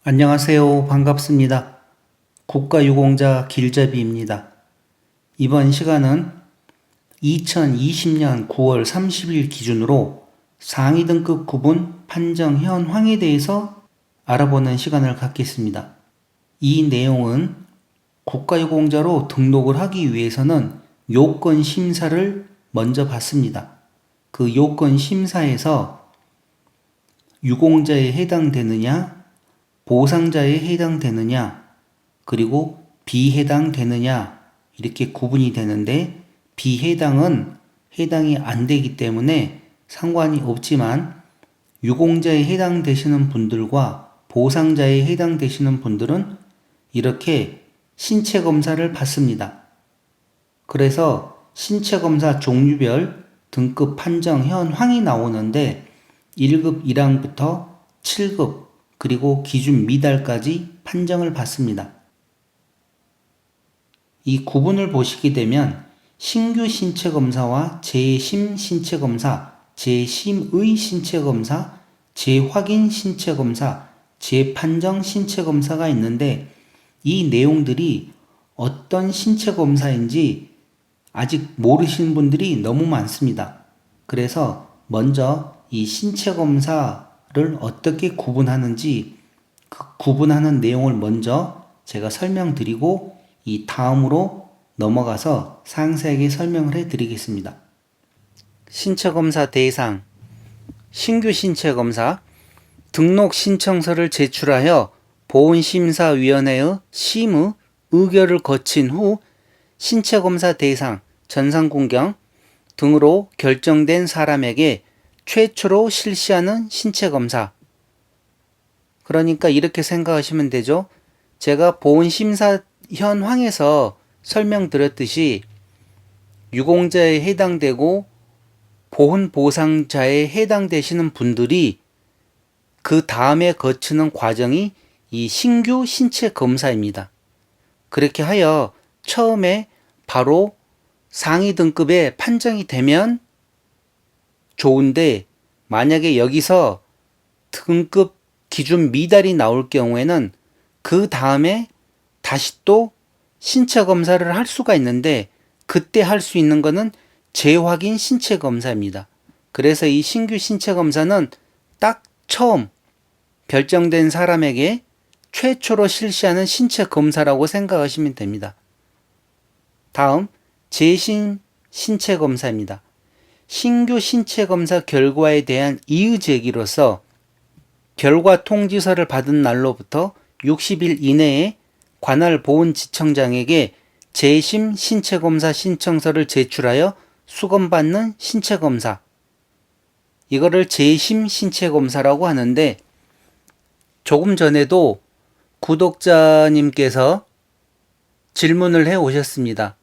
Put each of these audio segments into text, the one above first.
안녕하세요. 반갑습니다. 국가유공자 길잡이입니다. 이번 시간은 2020년 9월 30일 기준으로 상위 등급 구분 판정 현황에 대해서 알아보는 시간을 갖겠습니다. 이 내용은 국가유공자로 등록을 하기 위해서는 요건 심사를 먼저 받습니다. 그 요건 심사에서 유공자에 해당되느냐, 보상자에 해당되느냐, 그리고 비해당되느냐 이렇게 구분이 되는데, 비해당은 해당이 안 되기 때문에 상관이 없지만 유공자에 해당되시는 분들과 보상자에 해당되시는 분들은 이렇게 신체 검사를 받습니다. 그래서 신체 검사 종류별 등급 판정 현황이 나오는데 1급 1항부터 7급 그리고 기준 미달까지 판정을 받습니다. 이 구분을 보시게 되면 신규 신체검사와 재심 신체검사, 재심의 신체검사, 재확인 신체검사, 재판정 신체검사가 있는데, 이 내용들이 어떤 신체검사인지 아직 모르시는 분들이 너무 많습니다. 그래서 먼저 이 신체검사를 어떻게 구분하는지 그 구분하는 내용을 먼저 제가 설명드리고 이 다음으로 넘어가서 상세하게 설명을 해드리겠습니다. 신체검사 대상, 신규 신체검사, 등록 신청서를 제출하여 보훈심사위원회의 심의, 의결을 거친 후 신체검사 대상, 전산공경 등으로 결정된 사람에게 최초로 실시하는 신체검사. 그러니까 이렇게 생각하시면 되죠. 제가 보훈심사 현황에서 설명드렸듯이 유공자에 해당되고 보훈보상자에 해당되시는 분들이 그 다음에 거치는 과정이 이 신규 신체검사입니다. 그렇게 하여 처음에 바로 상위 등급에 판정이 되면 좋은데, 만약에 여기서 등급 기준 미달이 나올 경우에는 그 다음에 다시 또 신체 검사를 할 수가 있는데, 그때 할 수 있는 거는 재확인 신체 검사입니다. 그래서 이 신규 신체 검사는 딱 처음 결정된 사람에게 최초로 실시하는 신체 검사라고 생각하시면 됩니다. 다음 재심 신체 검사입니다. 신규 신체 검사 결과에 대한 이의 제기로서 결과 통지서를 받은 날로부터 60일 이내에 관할 보훈지청장에게 재심 신체검사 신청서를 제출하여 수검받는 신체검사, 이거를 재심 신체검사라고 하는데, 조금 전에도 구독자님께서 질문을 해 오셨습니다.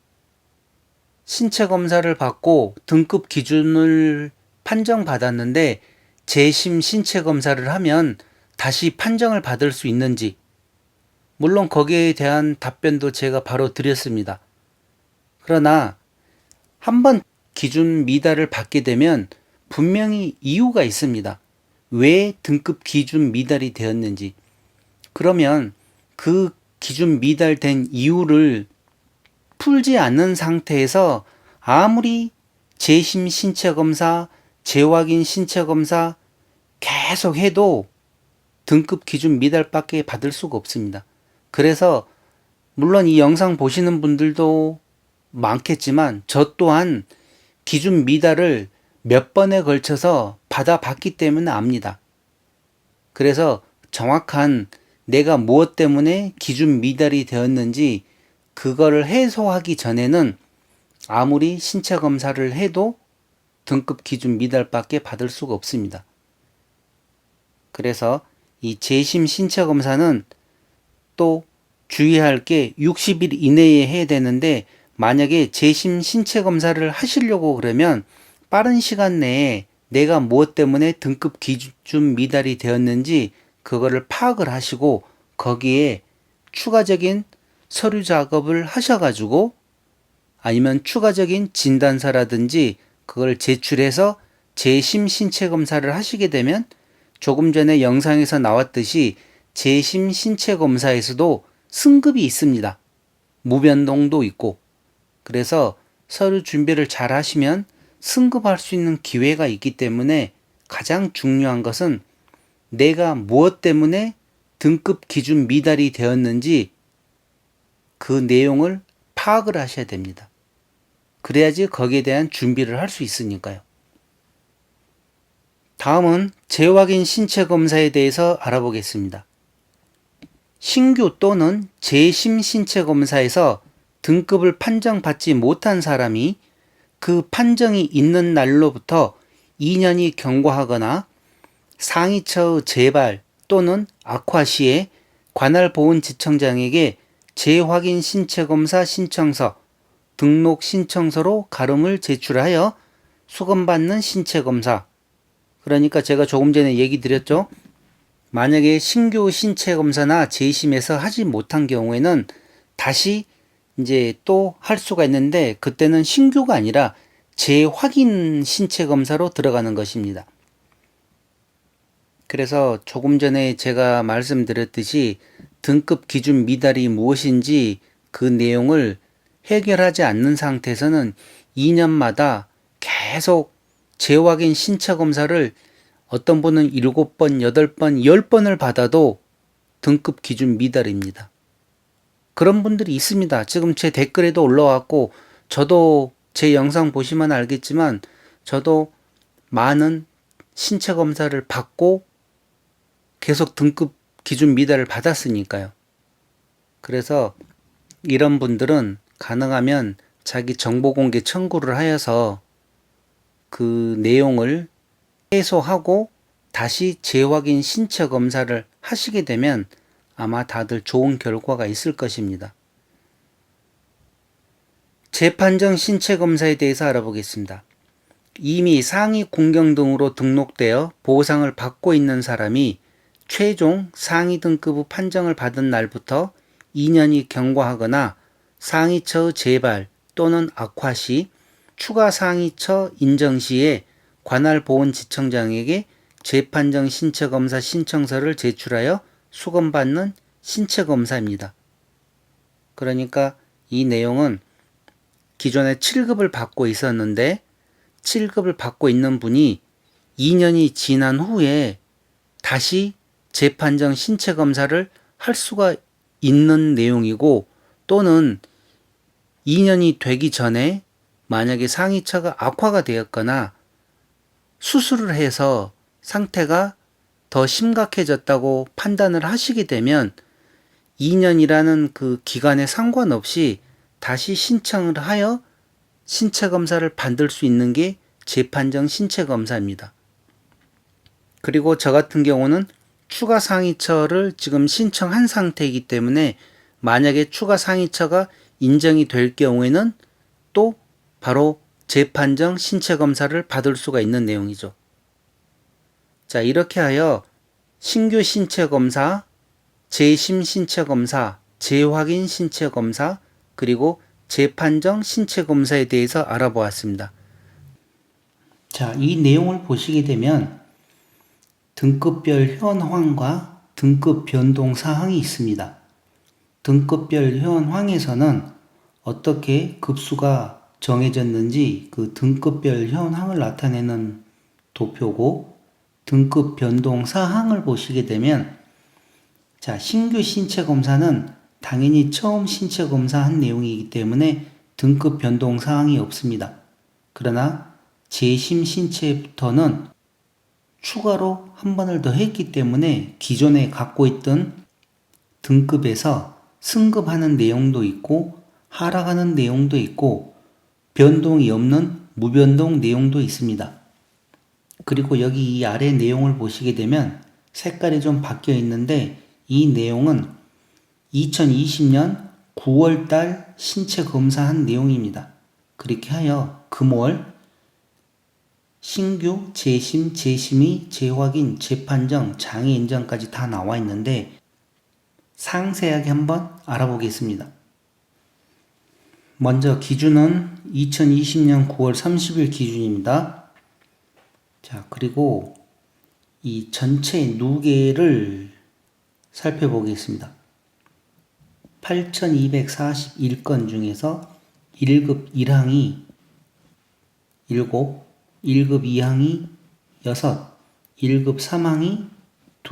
신체검사를 받고 등급 기준을 판정받았는데 재심 신체검사를 하면 다시 판정을 받을 수 있는지. 물론 거기에 대한 답변도 제가 바로 드렸습니다. 그러나 한번 기준 미달을 받게 되면 분명히 이유가 있습니다. 왜 등급 기준 미달이 되었는지. 그러면 그 기준 미달된 이유를 풀지 않는 상태에서 아무리 재심 신체검사, 재확인 신체검사 계속 해도 등급 기준 미달밖에 받을 수가 없습니다. 그래서 물론 이 영상 보시는 분들도 많겠지만 저 또한 기준 미달을 몇 번에 걸쳐서 받아봤기 때문에 압니다. 그래서 정확한 내가 무엇 때문에 기준 미달이 되었는지 그거를 해소하기 전에는 아무리 신체 검사를 해도 등급 기준 미달밖에 받을 수가 없습니다. 그래서 이 재심 신체 검사는 또 주의할 게 60일 이내에 해야 되는데, 만약에 재심 신체 검사를 하시려고 그러면 빠른 시간 내에 내가 무엇 때문에 등급 기준 미달이 되었는지 그거를 파악을 하시고 거기에 추가적인 서류 작업을 하셔가지고, 아니면 추가적인 진단서라든지 그걸 제출해서 재심 신체 검사를 하시게 되면 조금 전에 영상에서 나왔듯이 재심 신체 검사에서도 승급이 있습니다. 무변동도 있고. 그래서 서류 준비를 잘 하시면 승급할 수 있는 기회가 있기 때문에 가장 중요한 것은 내가 무엇 때문에 등급 기준 미달이 되었는지 그 내용을 파악을 하셔야 됩니다. 그래야지 거기에 대한 준비를 할 수 있으니까요. 다음은 재확인 신체 검사에 대해서 알아보겠습니다. 신규 또는 재심 신체 검사에서 등급을 판정받지 못한 사람이 그 판정이 있는 날로부터 2년이 경과하거나 상위처의 재발 또는 악화 시에 관할 보훈지청장에게 재확인 신체검사 신청서, 등록 신청서로 가름을 제출하여 수검받는 신체검사. 그러니까 제가 조금 전에 얘기 드렸죠. 만약에 신규 신체검사나 재심에서 하지 못한 경우에는 다시 이제 또 할 수가 있는데 그때는 신규가 아니라 재확인 신체검사로 들어가는 것입니다. 그래서 조금 전에 제가 말씀드렸듯이 등급 기준 미달이 무엇인지 그 내용을 해결하지 않는 상태에서는 2년마다 계속 재확인 신체 검사를 어떤 분은 7번, 8번, 10번을 받아도 등급 기준 미달입니다. 그런 분들이 있습니다. 지금 제 댓글에도 올라왔고 저도 제 영상 보시면 알겠지만 저도 많은 신체 검사를 받고 계속 등급 기준 미달을 받았으니까요. 그래서 이런 분들은 가능하면 자기 정보공개 청구를 하여서 그 내용을 해소하고 다시 재확인 신체 검사를 하시게 되면 아마 다들 좋은 결과가 있을 것입니다. 재판정 신체 검사에 대해서 알아보겠습니다. 이미 상위 공경 등으로 등록되어 보상을 받고 있는 사람이 최종 상위 등급의 판정을 받은 날부터 2년이 경과하거나 상위처의 재발 또는 악화 시 추가 상위처 인정 시에 관할 보훈지청장에게 재판정 신체검사 신청서를 제출하여 수검받는 신체검사입니다. 그러니까 이 내용은 기존에 7급을 받고 있었는데 7급을 받고 있는 분이 2년이 지난 후에 다시 재판정 신체검사를 할 수가 있는 내용이고 또는 2년이 되기 전에 만약에 상위처가 악화가 되었거나 수술을 해서 상태가 더 심각해졌다고 판단을 하시게 되면 2년이라는 그 기간에 상관없이 다시 신청을 하여 신체검사를 받을 수 있는 게 재판정 신체검사입니다. 그리고 저 같은 경우는 추가 상위처를 지금 신청한 상태이기 때문에 만약에 추가 상위처가 인정이 될 경우에는 또 바로 재판정 신체검사를 받을 수가 있는 내용이죠. 자, 이렇게 하여 신규 신체검사, 재심 신체검사, 재확인 신체검사, 그리고 재판정 신체검사에 대해서 알아보았습니다. 자, 이 내용을 보시게 되면 등급별 현황과 등급 변동 사항이 있습니다. 등급별 현황에서는 어떻게 급수가 정해졌는지 그 등급별 현황을 나타내는 도표고 등급 변동 사항을 보시게 되면 자, 신규 신체 검사는 당연히 처음 신체 검사한 내용이기 때문에 등급 변동 사항이 없습니다. 그러나 재심 신체부터는 추가로 한 번을 더 했기 때문에 기존에 갖고 있던 등급에서 승급하는 내용도 있고 하락하는 내용도 있고 변동이 없는 무변동 내용도 있습니다. 그리고 여기 이 아래 내용을 보시게 되면 색깔이 좀 바뀌어 있는데 이 내용은 2020년 9월달 신체 검사한 내용입니다. 그렇게 하여 금월 신규, 재심, 재심의, 재확인, 재판정, 장애 인정까지 다 나와 있는데 상세하게 한번 알아보겠습니다. 먼저 기준은 2020년 9월 30일 기준입니다. 자, 그리고 이 전체 누계를 살펴보겠습니다. 8241건 중에서 1급 1항이 7, 1급 2항이 6, 1급 3항이 2,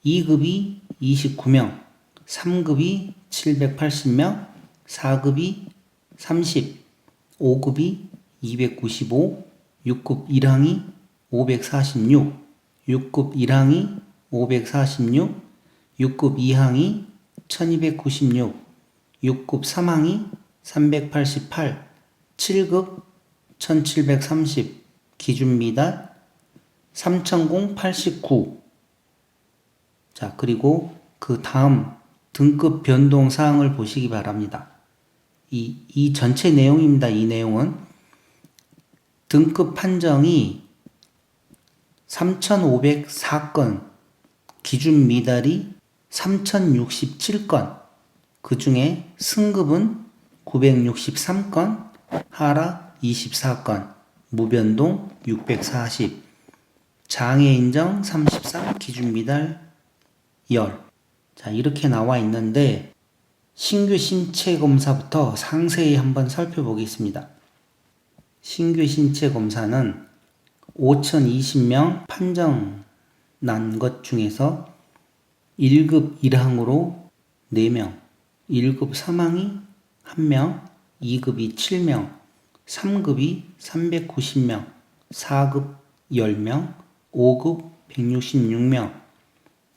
2급이 29명, 3급이 780명, 4급이 30, 5급이 295, 6급 1항이 546, 6급 1항이 546, 6급 2항이 1296, 6급 3항이 388, 7급 1730, 기준 미달 3089. 자, 그리고 그 다음 등급 변동 사항을 보시기 바랍니다. 이 전체 내용입니다. 이 내용은 등급 판정이 3504건, 기준 미달이 3067건, 그 중에 승급은 963건, 하락 24건, 무변동 640, 장애 인정 33, 기준 미달 10. 자, 이렇게 나와 있는데 신규 신체 검사부터 상세히 한번 살펴보겠습니다. 신규 신체 검사는 5020명 판정 난 것 중에서 1급 1항으로 4명, 1급 3항이 1명, 2급이 7명, 3급이 390명, 4급 10명, 5급 166명,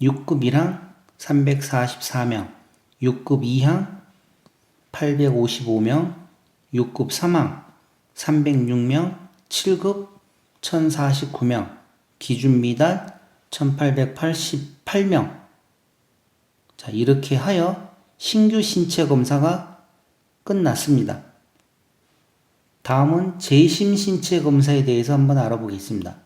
6급 1항 344명, 6급 2항 855명, 6급 3항 306명, 7급 1049명, 기준 미달 1888명. 자, 이렇게 하여 신규 신체 검사가 끝났습니다. 다음은 재심 신체 검사에 대해서 한번 알아보겠습니다.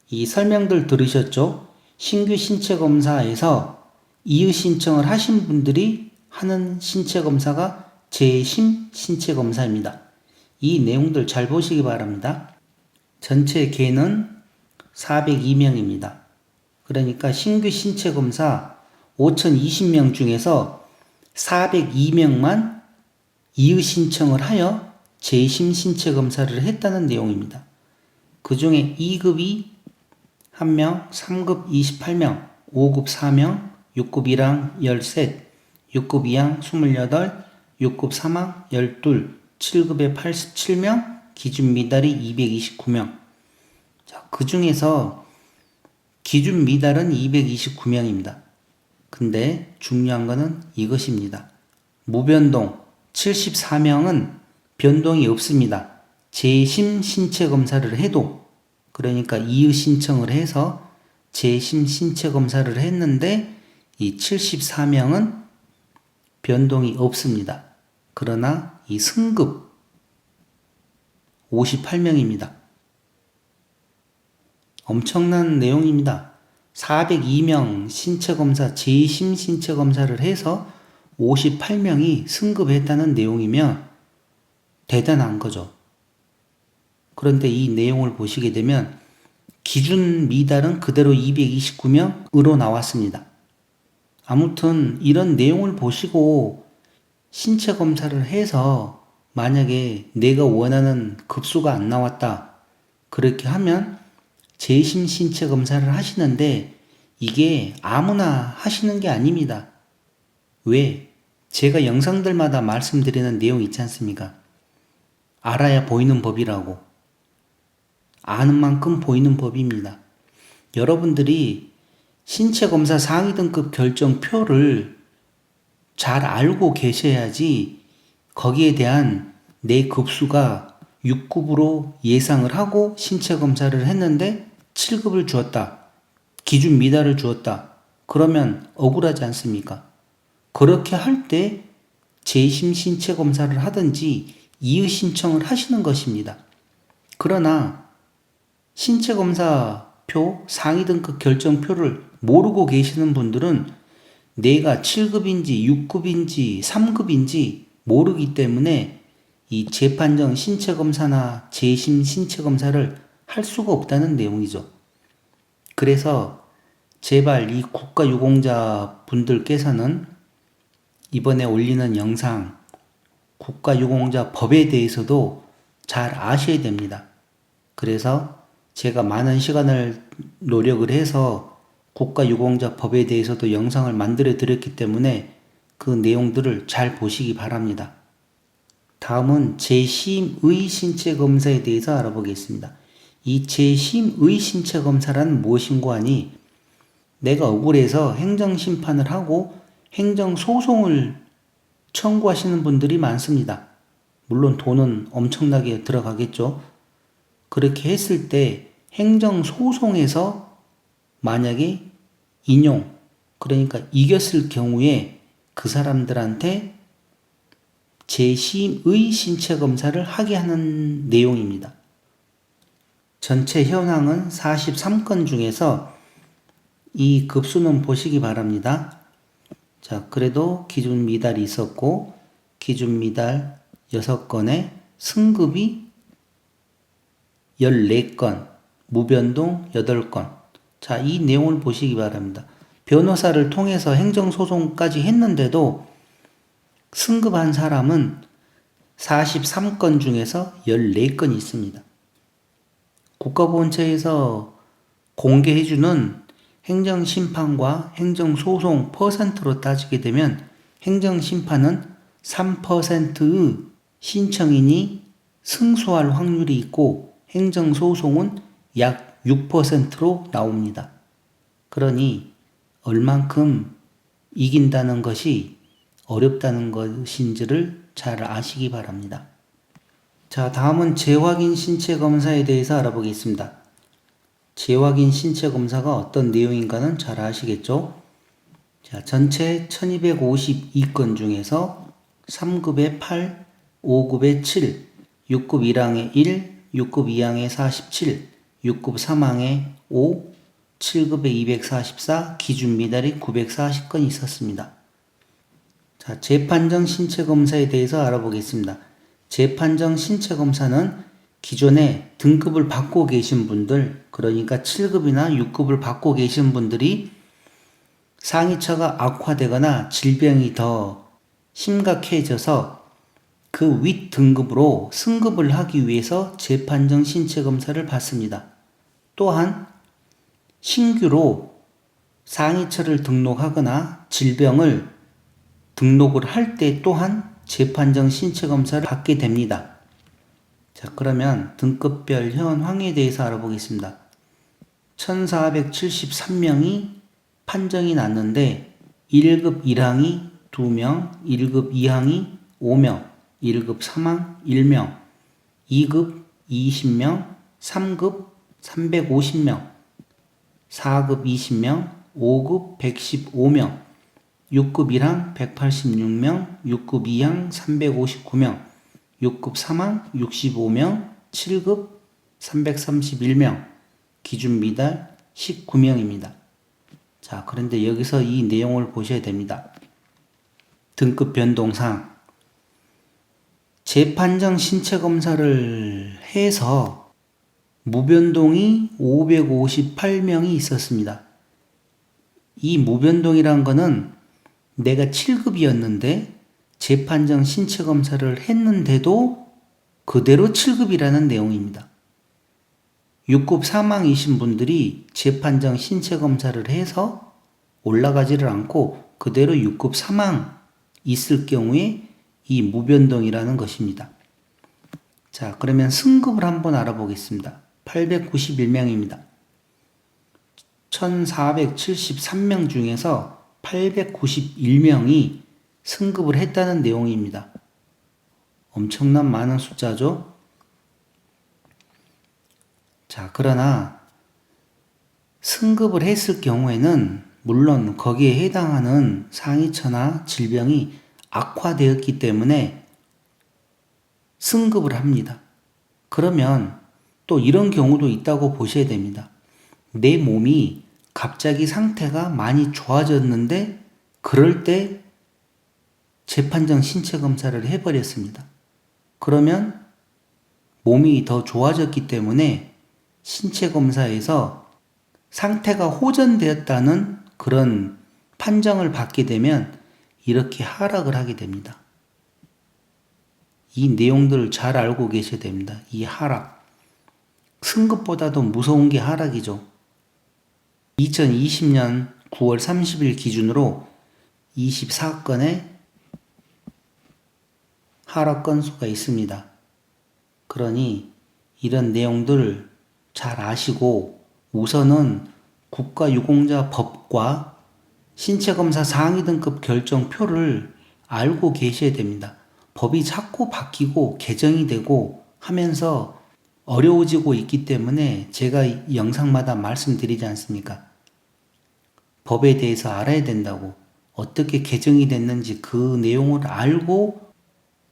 이 설명들 들으셨죠? 신규 신체 검사에서 이의 신청을 하신 분들이 하는 신체 검사가 재심 신체 검사입니다. 이 내용들 잘 보시기 바랍니다. 전체 개는 402명입니다. 그러니까 신규 신체 검사 5020명 중에서 402명만 이의 신청을 하여 재심 신체 검사를 했다는 내용입니다. 그 중에 2급이 1명, 3급 28명, 5급 4명, 6급 1항 13, 6급 2항 28, 6급 3항 12, 7급에 87명, 기준 미달이 229명. 자, 그 중에서 기준 미달은 229명입니다. 근데 중요한 거는 이것입니다. 무변동 74명은 변동이 없습니다. 재심 신체 검사를 해도, 그러니까 이의 신청을 해서 재심 신체 검사를 했는데 이 74명은 변동이 없습니다. 그러나 이 승급 58명입니다. 엄청난 내용입니다. 402명 신체검사, 재심 신체검사를 해서 58명이 승급했다는 내용이면 대단한 거죠. 그런데 이 내용을 보시게 되면 기준 미달은 그대로 229명으로 나왔습니다. 아무튼 이런 내용을 보시고 신체 검사를 해서 만약에 내가 원하는 급수가 안 나왔다, 그렇게 하면 재심 신체 검사를 하시는데 이게 아무나 하시는 게 아닙니다. 왜? 제가 영상들마다 말씀드리는 내용 있지 않습니까? 알아야 보이는 법이라고. 아는 만큼 보이는 법입니다. 여러분들이 신체검사 상위 등급 결정표를 잘 알고 계셔야지 거기에 대한 내 급수가 6급으로 예상을 하고 신체검사를 했는데 7급을 주었다. 기준 미달을 주었다. 그러면 억울하지 않습니까? 그렇게 할 때 재심 신체검사를 하든지 이의 신청을 하시는 것입니다. 그러나 신체검사표 상위 등급 결정표를 모르고 계시는 분들은 내가 7급인지 6급인지 3급인지 모르기 때문에 이 재판정 신체검사나 재심 신체검사를 할 수가 없다는 내용이죠. 그래서 제발 이 국가유공자 분들께서는 이번에 올리는 영상 국가유공자 법에 대해서도 잘 아셔야 됩니다. 그래서 제가 많은 시간을 노력을 해서 국가유공자 법에 대해서도 영상을 만들어 드렸기 때문에 그 내용들을 잘 보시기 바랍니다. 다음은 재심의 신체 검사에 대해서 알아보겠습니다. 이 재심의 신체 검사란 무엇인고 하니 내가 억울해서 행정심판을 하고 행정소송을 청구하시는 분들이 많습니다. 물론 돈은 엄청나게 들어가겠죠. 그렇게 했을 때 행정소송에서 만약에 그러니까 이겼을 경우에 그 사람들한테 재심의 신체 검사를 하게 하는 내용입니다. 전체 현황은 43건 중에서 이 급수는 보시기 바랍니다. 자, 그래도 기준 미달이 있었고, 기준 미달 6건에 승급이 14건, 무변동 8건. 자, 이 내용을 보시기 바랍니다. 변호사를 통해서 행정소송까지 했는데도 승급한 사람은 43건 중에서 14건이 있습니다. 국가보훈처에서 공개해주는 행정심판과 행정소송 퍼센트로 따지게 되면 행정심판은 3%의 신청인이 승소할 확률이 있고 행정소송은 약 6%로 나옵니다. 그러니 얼만큼 이긴다는 것이 어렵다는 것인지를 잘 아시기 바랍니다. 자, 다음은 재확인 신체 검사에 대해서 알아보겠습니다. 재확인 신체 검사가 어떤 내용인가는 잘 아시겠죠? 자, 전체 1252건 중에서 3급에 8, 5급에 7, 6급 1항에 1, 6급 2항에 47, 6급 3항에 5, 7급에 244, 기준 미달이 940건 있었습니다. 자, 재판정 신체 검사에 대해서 알아보겠습니다. 재판정 신체 검사는 기존에 등급을 받고 계신 분들, 그러니까 7급이나 6급을 받고 계신 분들이 상위처가 악화되거나 질병이 더 심각해져서 그 윗 등급으로 승급을 하기 위해서 재판정 신체 검사를 받습니다. 또한 신규로 상위처를 등록하거나 질병을 등록을 할 때 또한 재판정 신체 검사를 받게 됩니다. 자, 그러면 등급별 현황에 대해서 알아보겠습니다. 1473명이 판정이 났는데 1급 1항이 2명, 1급 2항이 5명, 1급 3항 1명, 2급 20명, 3급 350명, 4급 20명, 5급 115명, 6급 1항 186명, 6급 2항 359명, 6급 3항 65명, 7급 331명, 기준 미달 19명입니다. 자, 그런데 여기서 이 내용을 보셔야 됩니다. 등급 변동상 재판정 신체 검사를 해서 무변동이 558명이 있었습니다. 이 무변동이란 거는 내가 7급이었는데 재판정 신체 검사를 했는데도 그대로 7급이라는 내용입니다. 6급 사망이신 분들이 재판정 신체 검사를 해서 올라가지를 않고 그대로 6급 사망 있을 경우에 이 무변동이라는 것입니다. 자, 그러면 승급을 한번 알아보겠습니다. 891명입니다. 1473명 중에서 891명이 승급을 했다는 내용입니다. 엄청난 많은 숫자죠. 자, 그러나 승급을 했을 경우에는 물론 거기에 해당하는 상위처나 질병이 악화되었기 때문에 승급을 합니다. 그러면 또 이런 경우도 있다고 보셔야 됩니다. 내 몸이 갑자기 상태가 많이 좋아졌는데 그럴 때 재판정 신체 검사를 해버렸습니다. 그러면 몸이 더 좋아졌기 때문에 신체 검사에서 상태가 호전되었다는 그런 판정을 받게 되면 이렇게 하락을 하게 됩니다. 이 내용들을 잘 알고 계셔야 됩니다. 이 하락. 승급보다도 무서운 게 하락이죠. 2020년 9월 30일 기준으로 24건의 하락 건수가 있습니다. 그러니 이런 내용들을 잘 아시고 우선은 국가유공자법과 신체검사 상위 등급 결정표를 알고 계셔야 됩니다. 법이 자꾸 바뀌고 개정이 되고 하면서 어려워지고 있기 때문에 제가 영상마다 말씀드리지 않습니까? 법에 대해서 알아야 된다고, 어떻게 개정이 됐는지 그 내용을 알고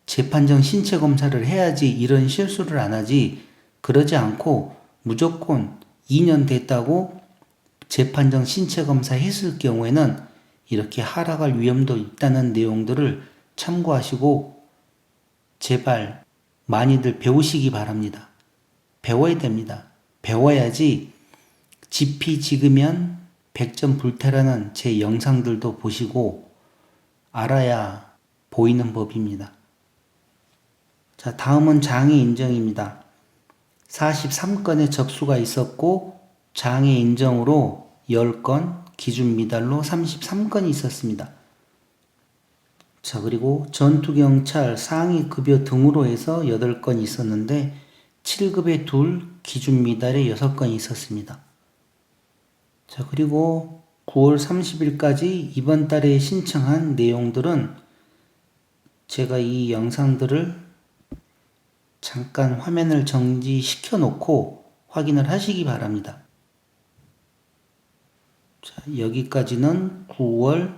재판정 신체검사를 해야지 이런 실수를 안 하지, 그러지 않고 무조건 2년 됐다고 재판정 신체검사 했을 경우에는 이렇게 하락할 위험도 있다는 내용들을 참고하시고 제발 많이들 배우시기 바랍니다. 배워야 됩니다. 배워야지 지피지으면 100점 불태라는 제 영상들도 보시고 알아야 보이는 법입니다. 자, 다음은 장애 인정입니다. 43건의 접수가 있었고 장애 인정으로 10건, 기준 미달로 33건이 있었습니다. 자, 그리고 전투경찰 상위 급여 등으로 해서 8건이 있었는데 7급에 2, 기준 미달에 6건이 있었습니다. 자, 그리고 9월 30일까지 이번 달에 신청한 내용들은 제가 이 영상들을 잠깐 화면을 정지시켜 놓고 확인을 하시기 바랍니다. 자, 여기까지는 9월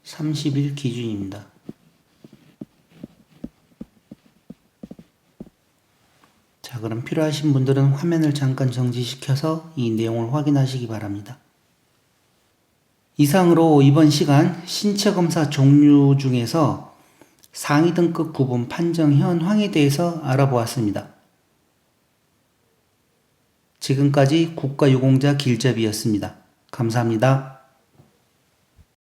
30일 기준입니다. 자, 그럼 필요하신 분들은 화면을 잠깐 정지시켜서 이 내용을 확인하시기 바랍니다. 이상으로 이번 시간 신체검사 종류 중에서 상위 등급 구분 판정 현황에 대해서 알아보았습니다. 지금까지 국가유공자 길잡이였습니다. 감사합니다.